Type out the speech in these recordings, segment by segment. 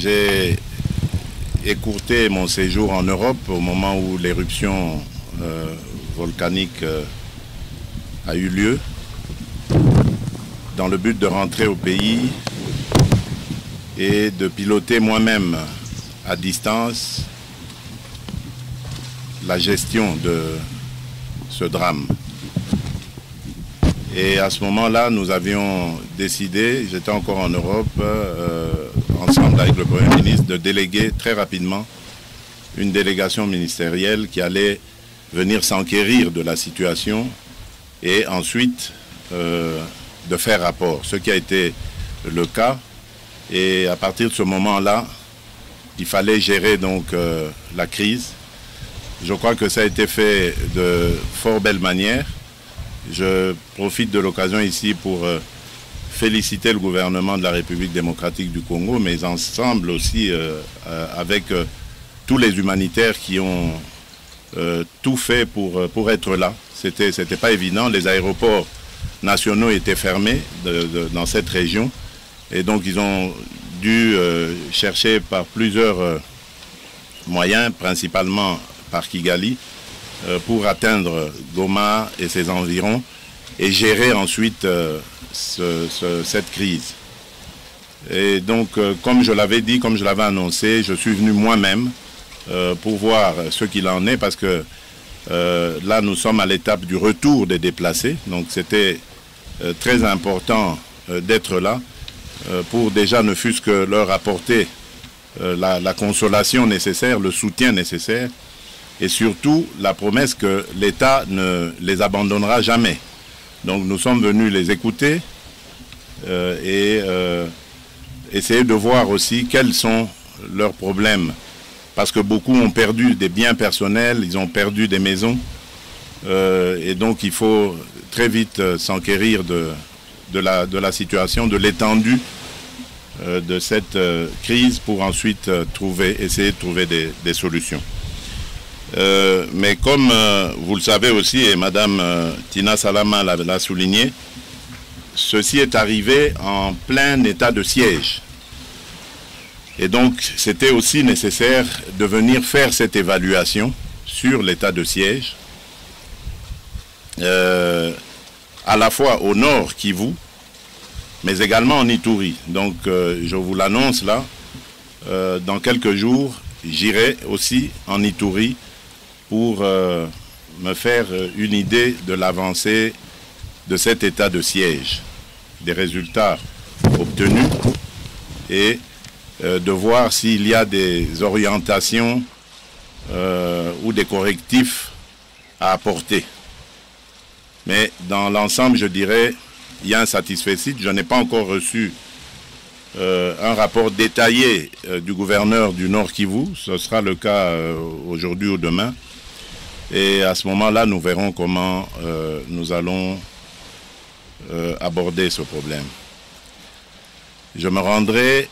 J'ai écourté mon séjour en Europe au moment où l'éruption volcanique a eu lieu, dans le but de rentrer au pays et de piloter moi-même à distance la gestion de ce drame. Et à ce moment-là, nous avions décidé, j'étais encore en Europe, ensemble avec le Premier ministre, de déléguer très rapidement une délégation ministérielle qui allait venir s'enquérir de la situation et ensuite de faire rapport, ce qui a été le cas. Et à partir de ce moment-là, il fallait gérer donc la crise. Je crois que ça a été fait de fort belle manière. Je profite de l'occasion ici pour féliciter le gouvernement de la République démocratique du Congo, mais ensemble aussi avec tous les humanitaires qui ont tout fait pour être là. C'était pas évident. Les aéroports nationaux étaient fermés dans cette région. Et donc ils ont dû chercher par plusieurs moyens, principalement par Kigali, pour atteindre Goma et ses environs et gérer ensuite cette crise. Et donc, comme je l'avais dit, comme je l'avais annoncé, je suis venu moi-même pour voir ce qu'il en est, parce que là, nous sommes à l'étape du retour des déplacés. Donc, c'était très important d'être là pour déjà ne fût-ce que leur apporter la consolation nécessaire, le soutien nécessaire, et surtout la promesse que l'État ne les abandonnera jamais. Donc nous sommes venus les écouter et essayer de voir aussi quels sont leurs problèmes. Parce que beaucoup ont perdu des biens personnels, ils ont perdu des maisons. Et donc il faut très vite s'enquérir de la situation, de l'étendue de cette crise pour ensuite essayer de trouver des solutions. Mais comme vous le savez aussi, et Madame Tina Salama l'a souligné, ceci est arrivé en plein état de siège. Et donc, c'était aussi nécessaire de venir faire cette évaluation sur l'état de siège, à la fois au nord Kivu, mais également en Ituri. Donc, je vous l'annonce là, dans quelques jours, j'irai aussi en Ituri pour me faire une idée de l'avancée de cet état de siège, des résultats obtenus et de voir s'il y a des orientations ou des correctifs à apporter. Mais dans l'ensemble, je dirais, il y a un satisfecit. Je n'ai pas encore reçu un rapport détaillé du gouverneur du Nord Kivu. Ce sera le cas aujourd'hui ou demain. Et à ce moment-là, nous verrons comment nous allons aborder ce problème. Je me rendrai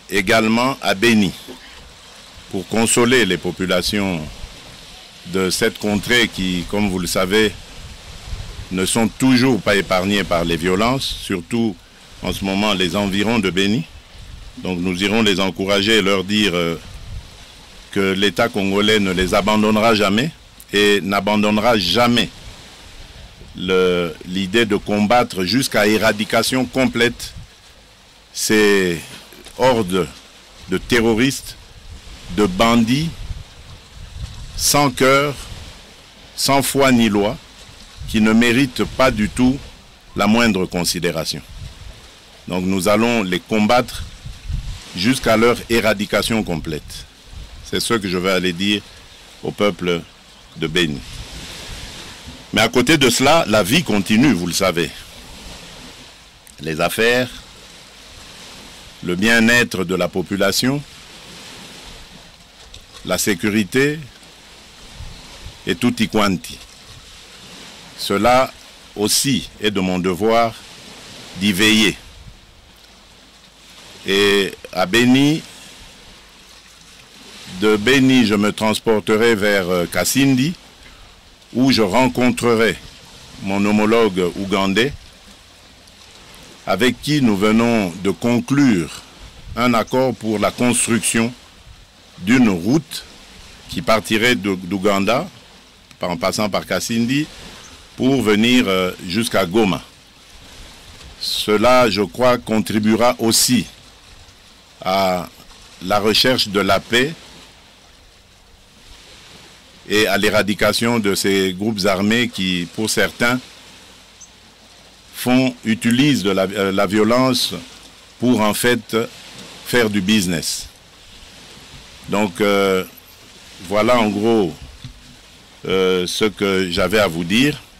également à Béni pour consoler les populations de cette contrée qui, comme vous le savez, ne sont toujours pas épargnées par les violences, surtout en ce moment les environs de Béni. Donc nous irons les encourager et leur dire que l'État congolais ne les abandonnera jamais et n'abandonnera jamais l'idée de combattre jusqu'à éradication complète ces hordes de terroristes, de bandits, sans cœur, sans foi ni loi, qui ne méritent pas du tout la moindre considération. Donc nous allons les combattre jusqu'à leur éradication complète. C'est ce que je vais aller dire au peuple de Béni. Mais à côté de cela, la vie continue, vous le savez. Les affaires, le bien-être de la population, la sécurité et tutti quanti. Cela aussi est de mon devoir d'y veiller. Et à Béni, de Béni, je me transporterai vers Kasindi, où je rencontrerai mon homologue ougandais, avec qui nous venons de conclure un accord pour la construction d'une route qui partirait d'Ouganda, en passant par Kasindi, pour venir jusqu'à Goma. Cela, je crois, contribuera aussi à la recherche de la paix et à l'éradication de ces groupes armés qui, pour certains, utilisent la violence pour en fait faire du business. Donc voilà en gros ce que j'avais à vous dire.